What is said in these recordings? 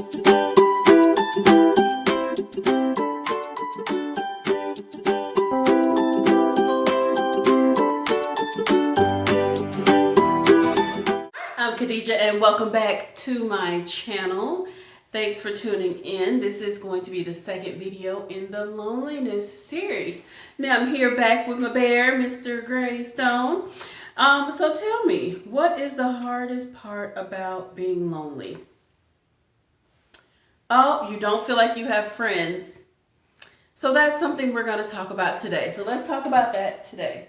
I'm Khadija and welcome back to my channel. Thanks for tuning in. This is going to be the second video in the loneliness series. Now I'm here back with my bear, Mr. Greystone. So tell me, what is the hardest part about being lonely? Oh, you don't feel like you have friends. So that's something we're going to talk about today. So let's talk about that today.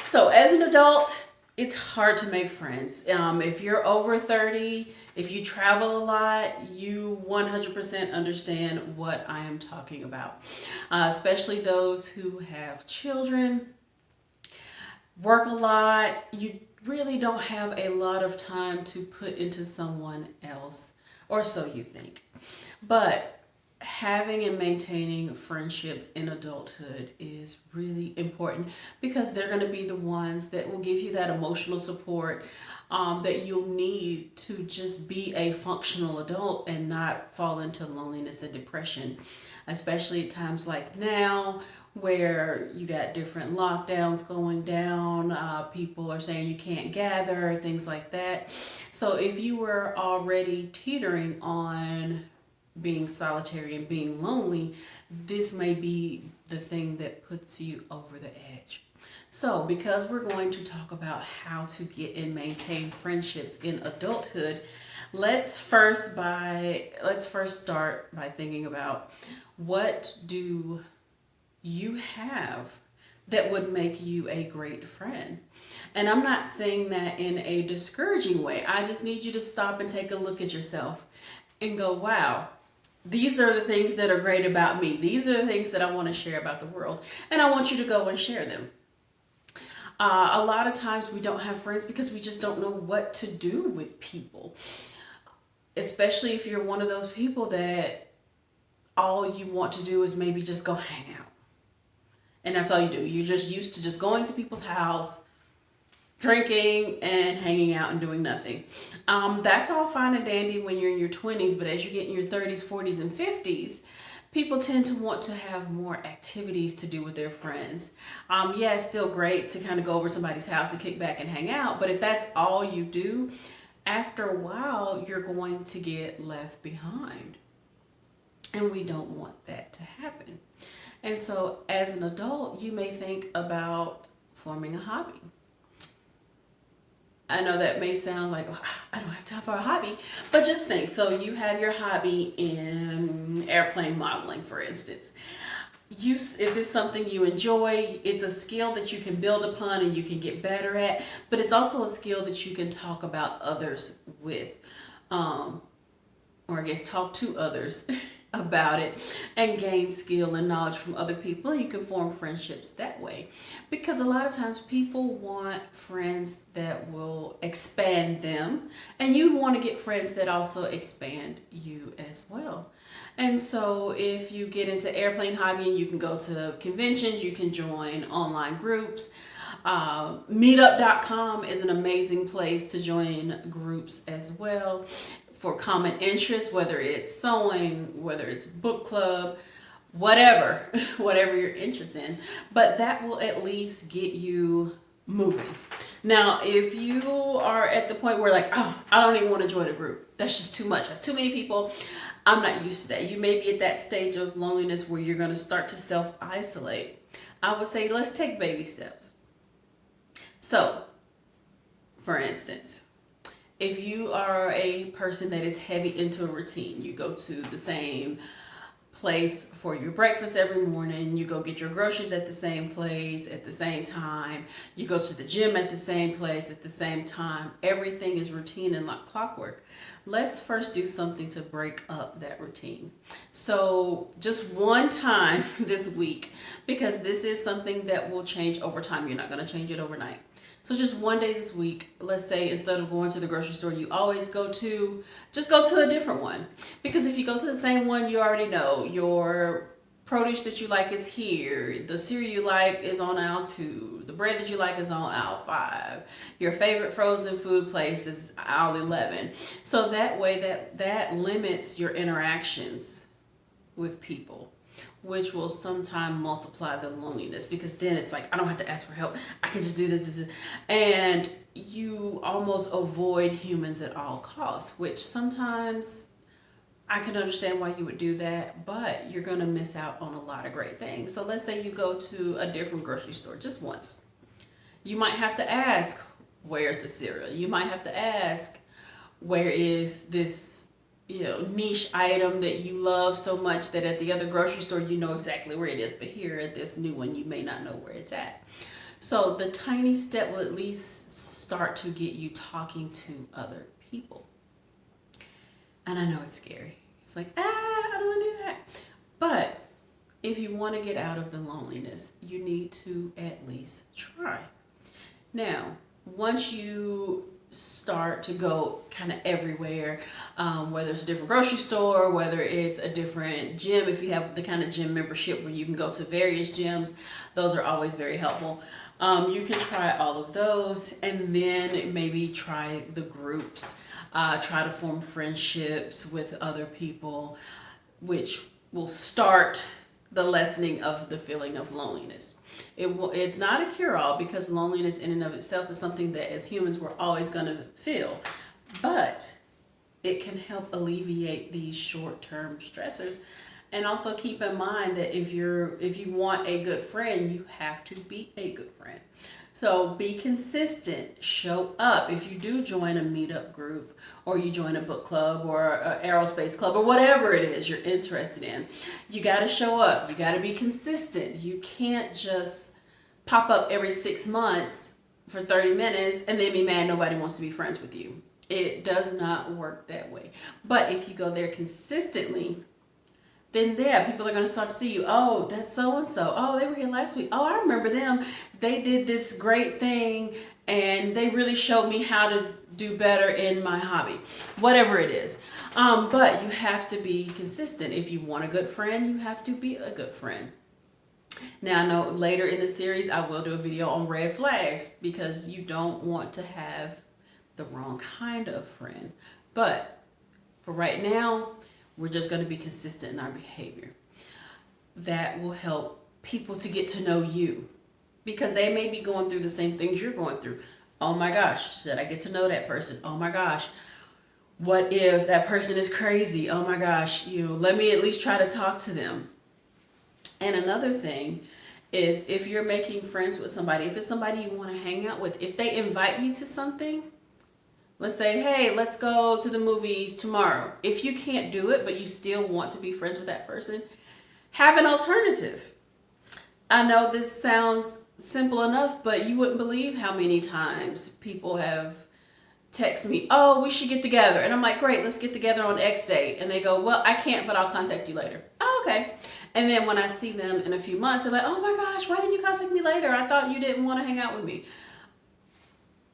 So as an adult, it's hard to make friends. If you're over 30, if you travel a lot, you 100% understand what I am talking about. Especially those who have children, work a lot, you really don't have a lot of time to put into someone else, or so you think. But having and maintaining friendships in adulthood is really important because they're going to be the ones that will give you that emotional support that you'll need to just be a functional adult and not fall into loneliness and depression, especially at times like now where you got different lockdowns going down, people are saying you can't gather, things like that. So if you were already teetering on being solitary and being lonely, this may be the thing that puts you over the edge. So because we're going to talk about how to get and maintain friendships in adulthood, let's first start by thinking about, what do you have that would make you a great friend? And I'm not saying that in a discouraging way. I just need you to stop and take a look at yourself and go, wow, these are the things that are great about me. These are the things that I want to share about the world. And I want you to go and share them. A lot of times we don't have friends because we just don't know what to do with people. Especially if you're one of those people that all you want to do is maybe just go hang out. And that's all you do. You're just used to just going to people's house, drinking and hanging out and doing nothing. That's all fine and dandy when you're in your 20s, but as you get in your 30s, 40s, and 50s, people tend to want to have more activities to do with their friends. Yeah, it's still great to kind of go over to somebody's house and kick back and hang out, but if that's all you do, after a while, you're going to get left behind. And we don't want that to happen. And so as an adult, you may think about forming a hobby. I know that may sound like, oh, I don't have time for a hobby, but just think. So you have your hobby in airplane modeling, for instance. If it's something you enjoy, it's a skill that you can build upon and you can get better at, but it's also a skill that you can talk about others with, or I guess talk to others about it and gain skill and knowledge from other people, and you can form friendships that way. Because a lot of times people want friends that will expand them, and you want to get friends that also expand you as well. And so if you get into airplane hobbying, you can go to conventions, you can join online groups. Meetup.com is an amazing place to join groups as well for common interests, whether it's sewing, whether it's book club, whatever, whatever you're interested in. But that will at least get you moving. Now, if you are at the point where like, oh, I don't even want to join a group, that's just too much, that's too many people, I'm not used to that. You may be at that stage of loneliness where you're going to start to self-isolate. I would say let's take baby steps. So, for instance, if you are a person that is heavy into a routine, you go to the same place for your breakfast every morning, you go get your groceries at the same place at the same time, you go to the gym at the same place at the same time, everything is routine and like clockwork. Let's first do something to break up that routine. So just one time this week, because this is something that will change over time. You're not going to change it overnight. So just one day this week, let's say instead of going to the grocery store you always go to, just go to a different one. Because if you go to the same one, you already know your produce that you like is here. The cereal you like is on aisle 2. The bread that you like is on aisle 5. Your favorite frozen food place is aisle 11. So that way that limits your interactions with people, which will sometimes multiply the loneliness, because then it's like, I don't have to ask for help. I can just do this. And you almost avoid humans at all costs, which sometimes I can understand why you would do that, but you're going to miss out on a lot of great things. So let's say you go to a different grocery store just once. You might have to ask, where's the cereal? You might have to ask, where is this, niche item that you love so much that at the other grocery store you know exactly where it is, but here at this new one you may not know where it's at. So the tiny step will at least start to get you talking to other people. And I know it's scary. It's like, I don't want to do that. But if you want to get out of the loneliness, you need to at least try. Now, once you start to go kind of everywhere, whether it's a different grocery store, whether it's a different gym, if you have the kind of gym membership where you can go to various gyms, those are always very helpful. You can try all of those, and then maybe try the groups. Try to form friendships with other people, which will start the lessening of the feeling of loneliness. It's not a cure-all, because loneliness in and of itself is something that as humans we're always going to feel, but it can help alleviate these short-term stressors. And also keep in mind that if you want a good friend, you have to be a good friend. So be consistent, show up. If you do join a meetup group, or you join a book club or an aerospace club, or whatever it is you're interested in, you got to show up. You got to be consistent. You can't just pop up every 6 months for 30 minutes and then be mad nobody wants to be friends with you. It does not work that way. But if you go there consistently, then people are going to start to see you. Oh, that's so-and-so. Oh, they were here last week. Oh, I remember them. They did this great thing and they really showed me how to do better in my hobby. Whatever it is. But you have to be consistent. If you want a good friend, you have to be a good friend. Now, I know later in the series I will do a video on red flags, because you don't want to have the wrong kind of friend. But for right now, we're just going to be consistent in our behavior. That will help people to get to know you, because they may be going through the same things you're going through. Oh my gosh, should I get to know that person? Oh my gosh, what if that person is crazy? Oh my gosh, let me at least try to talk to them. And another thing is, if you're making friends with somebody, if it's somebody you want to hang out with, if they invite you to something, let's say, hey, let's go to the movies tomorrow. If you can't do it, but you still want to be friends with that person, have an alternative. I know this sounds simple enough, but you wouldn't believe how many times people have texted me, oh, we should get together. And I'm like, great, let's get together on X date. And they go, well, I can't, but I'll contact you later. Oh, okay. And then when I see them in a few months, they're like, oh my gosh, why didn't you contact me later? I thought you didn't want to hang out with me.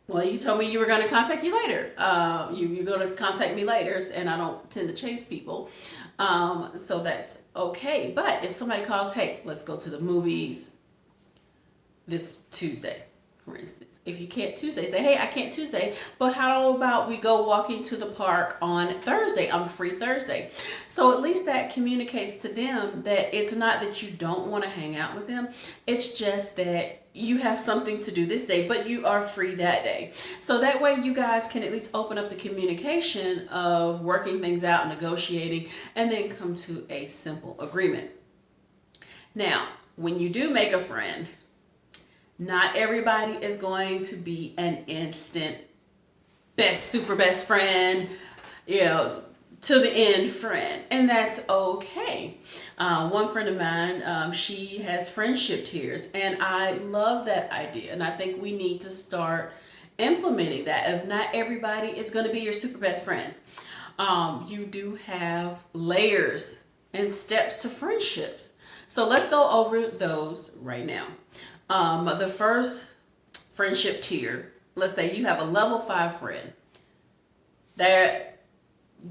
Well, you told me you were going to contact you later. You're going to contact me later, and I don't tend to chase people. So that's okay. But if somebody calls, hey, let's go to the movies this Tuesday, for instance. If you can't Tuesday, say, hey, I can't Tuesday, but how about we go walking to the park on Thursday? I'm free Thursday. So at least that communicates to them that it's not that you don't want to hang out with them. It's just that you have something to do this day, but you are free that day. So that way you guys can at least open up the communication of working things out, negotiating, and then come to a simple agreement. Now, when you do make a friend, not everybody is going to be an instant super best friend, to the end friend, and that's okay. One friend of mine, she has friendship tiers, and I love that idea, and I think we need to start implementing that. If not everybody is going to be your super best friend, you do have layers and steps to friendships. So let's go over those right now. The first friendship tier, let's say you have a level 5 friend.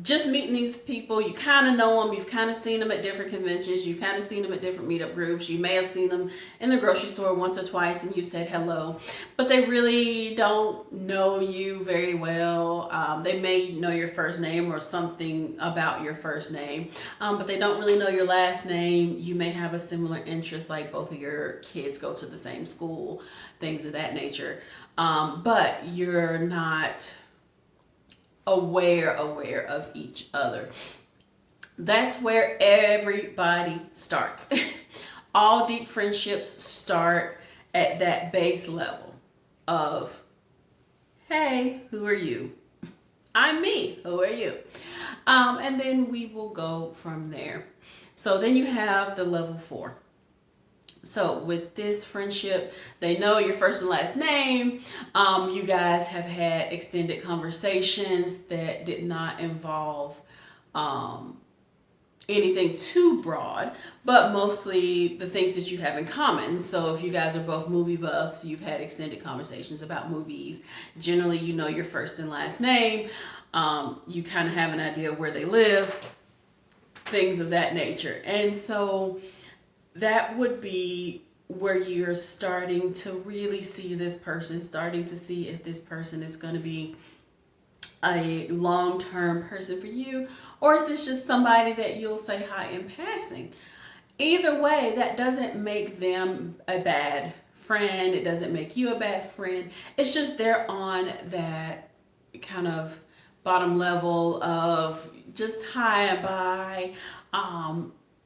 just meeting these people, you kind of know them, you've kind of seen them at different conventions, you've kind of seen them at different meetup groups, you may have seen them in the grocery store once or twice and you said hello, but they really don't know you very well. They may know your first name or something about your first name, but they don't really know your last name. You may have a similar interest, like both of your kids go to the same school, things of that nature, but you're not aware of each other. That's where everybody starts. All deep friendships start at that base level of, hey, who are you? I'm me. Who are you? And then we will go from there. So then you have the level 4. So with this friendship, they know your first and last name. You guys have had extended conversations that did not involve anything too broad, but mostly the things that you have in common. So if you guys are both movie buffs, you've had extended conversations about movies. Generally, you know your first and last name. You kind of have an idea of where they live, things of that nature. And so that would be where you're starting to really see this person, starting to see if this person is going to be a long-term person for you, or is this just somebody that you'll say hi in passing. Either way, that doesn't make them a bad friend. It doesn't make you a bad friend. It's just they're on that kind of bottom level of just hi and bye.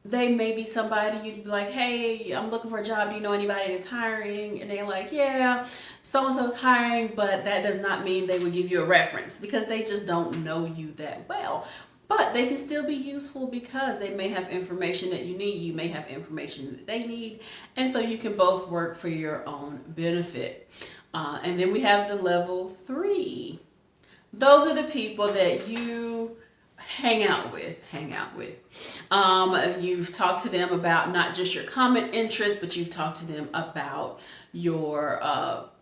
They may be somebody you'd be like, hey, I'm looking for a job. Do you know anybody that's hiring? And they're like, yeah, so-and-so's hiring, but that does not mean they would give you a reference because they just don't know you that well. But they can still be useful because they may have information that you need. You may have information that they need. And so you can both work for your own benefit. And then we have the level 3. Those are the people that you hang out with. You've talked to them about not just your common interests, but you've talked to them about your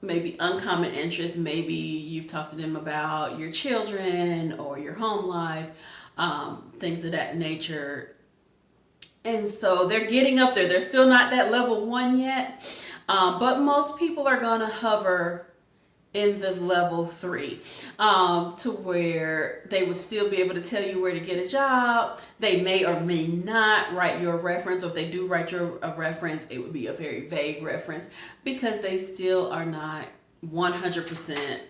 maybe uncommon interests. Maybe you've talked to them about your children or your home life, things of that nature. And so they're getting up there. They're still not that level 1 yet, but most people are gonna hover in the level 3, to where they would still be able to tell you where to get a job. They may or may not write your reference, or if they do write your a reference, it would be a very vague reference because they still are not 100%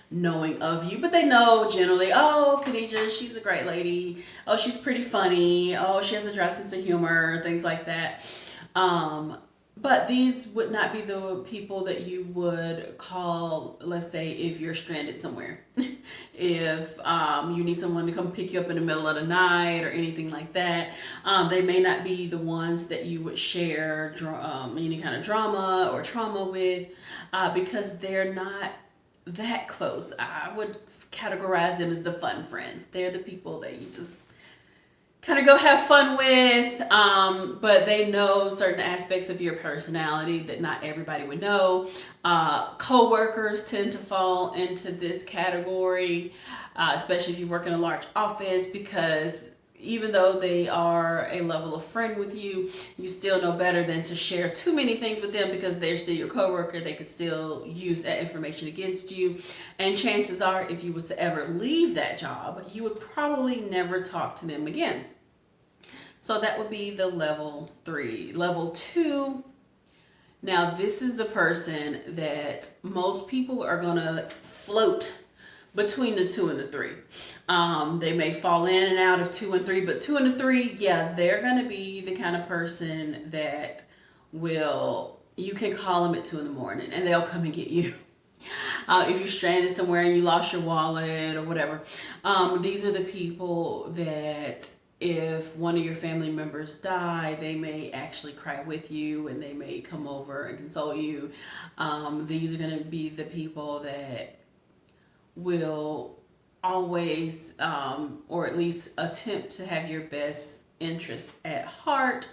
knowing of you, but they know generally, oh, Khadija, she's a great lady. Oh, she's pretty funny. Oh, she has a dry sense of humor, things like that. But these would not be the people that you would call, let's say, if you're stranded somewhere. If you need someone to come pick you up in the middle of the night or anything like that. They may not be the ones that you would share any kind of drama or trauma with, because they're not that close. I would categorize them as the fun friends. They're the people that you just kind of go have fun with, but they know certain aspects of your personality that not everybody would know. Co-workers tend to fall into this category, especially if you work in a large office, because even though they are a level of friend with you, you still know better than to share too many things with them because they're still your coworker. They could still use that information against you. And chances are, if you was to ever leave that job, you would probably never talk to them again. So that would be the level 3. Level 2, now this is the person that most people are gonna float between the 2 and the 3. They may fall in and out of 2 and 3, but 2 and 3, yeah, they're gonna be the kind of person that you can call them at 2 in the morning and they'll come and get you. If you're stranded somewhere and you lost your wallet or whatever, these are the people that if one of your family members die, they may actually cry with you and they may come over and console you. These are going to be the people that will always, or at least attempt to have your best interests at heart.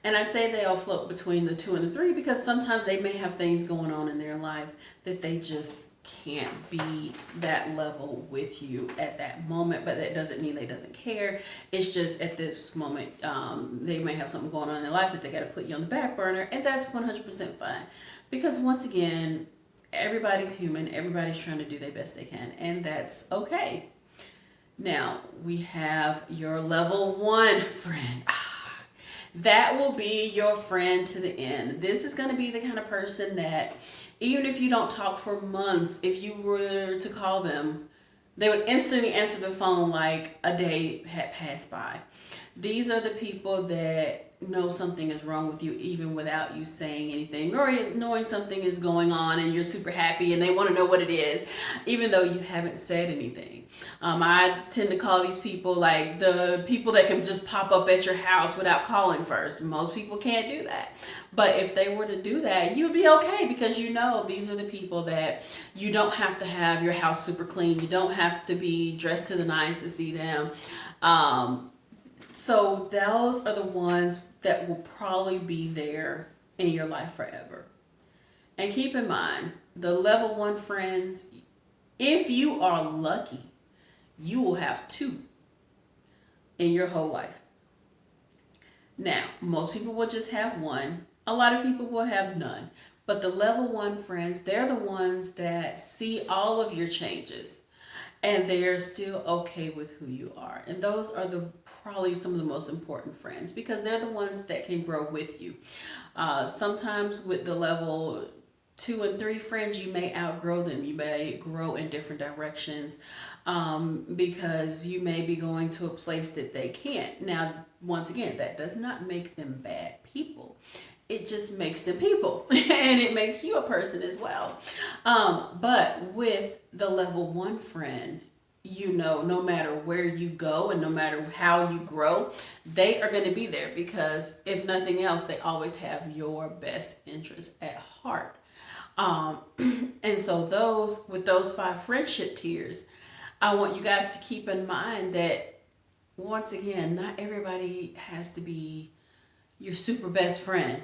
And I say they'll float between the 2 and the 3 because sometimes they may have things going on in their life that they just can't be that level with you at that moment, but that doesn't mean they doesn't care. It's just at this moment, they may have something going on in their life that they got to put you on the back burner, and that's 100% fine. Because once again, everybody's human, everybody's trying to do their best they can, and that's okay. Now, we have your level 1 friend. That will be your friend to the end. This is going to be the kind of person that even if you don't talk for months, if you were to call them, they would instantly answer the phone like a day had passed by. These are the people that know something is wrong with you even without you saying anything, or knowing something is going on and you're super happy and they want to know what it is even though you haven't said anything. I tend to call these people like the people that can just pop up at your house without calling first. Most people can't do that, but if they were to do that, you'd be okay, because you know these are the people that you don't have to have your house super clean, you don't have to be dressed to the nines to see them. So those are the ones that will probably be there in your life forever. And keep in mind, the level 1 friends, if you are lucky, you will have 2 in your whole life. Now, most people will just have 1. A lot of people will have none. But the level 1 friends, they're the ones that see all of your changes and they're still okay with who you are. And those are probably some of the most important friends, because they're the ones that can grow with you. Sometimes with the level 2 and 3 friends, you may outgrow them. You may grow in different directions because you may be going to a place that they can't. Now, once again, that does not make them bad people. It just makes them people and it makes you a person as well. But with the level 1 friend, you know, no matter where you go and no matter how you grow, they are going to be there, because if nothing else, they always have your best interest at heart. And so with those 5 friendship tiers, I want you guys to keep in mind that, once again, not everybody has to be your super best friend.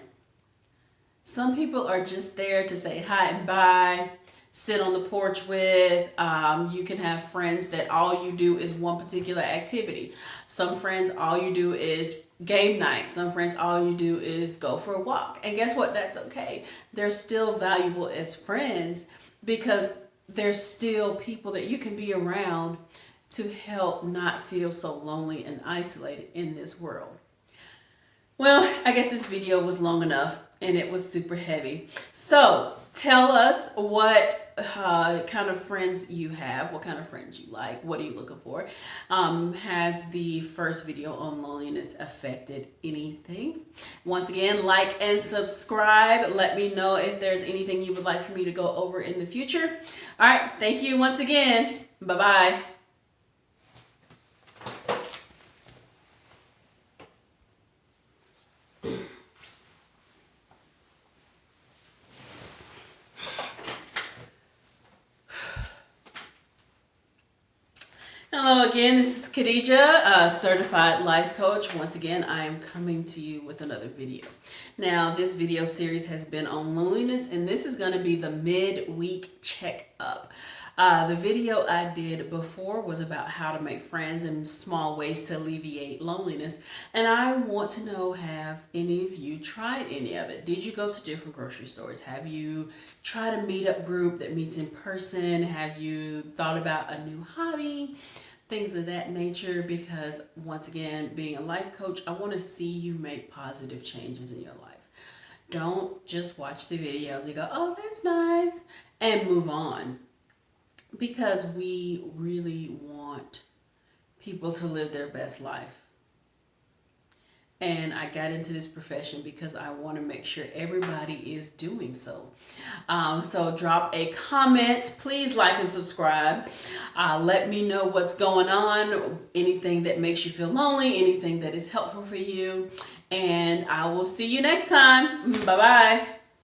Some people are just there to say hi and bye, sit on the porch with. You can have friends that all you do is one particular activity. Some friends, all you do is game night. Some friends, all you do is go for a walk. And guess what? That's okay. They're still valuable as friends, because they're still people that you can be around to help not feel so lonely and isolated in this world. Well, I guess this video was long enough and it was super heavy. So tell us what kind of friends you have, what kind of friends you like, what are you looking for? Has the first video on loneliness affected anything? Once again, like and subscribe. Let me know if there's anything you would like for me to go over in the future. All right, thank you once again. Bye-bye. Hello again, this is Khadija, a certified life coach. Once again, I am coming to you with another video. Now, this video series has been on loneliness, and this is going to be the mid-week checkup. The video I did before was about how to make friends and small ways to alleviate loneliness. And I want to know, have any of you tried any of it? Did you go to different grocery stores? Have you tried a meetup group that meets in person? Have you thought about a new hobby? Things of that nature, because once again, being a life coach, I want to see you make positive changes in your life. Don't just watch the videos and go, oh, that's nice, and move on. Because we really want people to live their best life. And I got into this profession because I want to make sure everybody is doing so. So drop a comment. Please like and subscribe. Let me know what's going on. Anything that makes you feel lonely. Anything that is helpful for you. And I will see you next time. Bye-bye.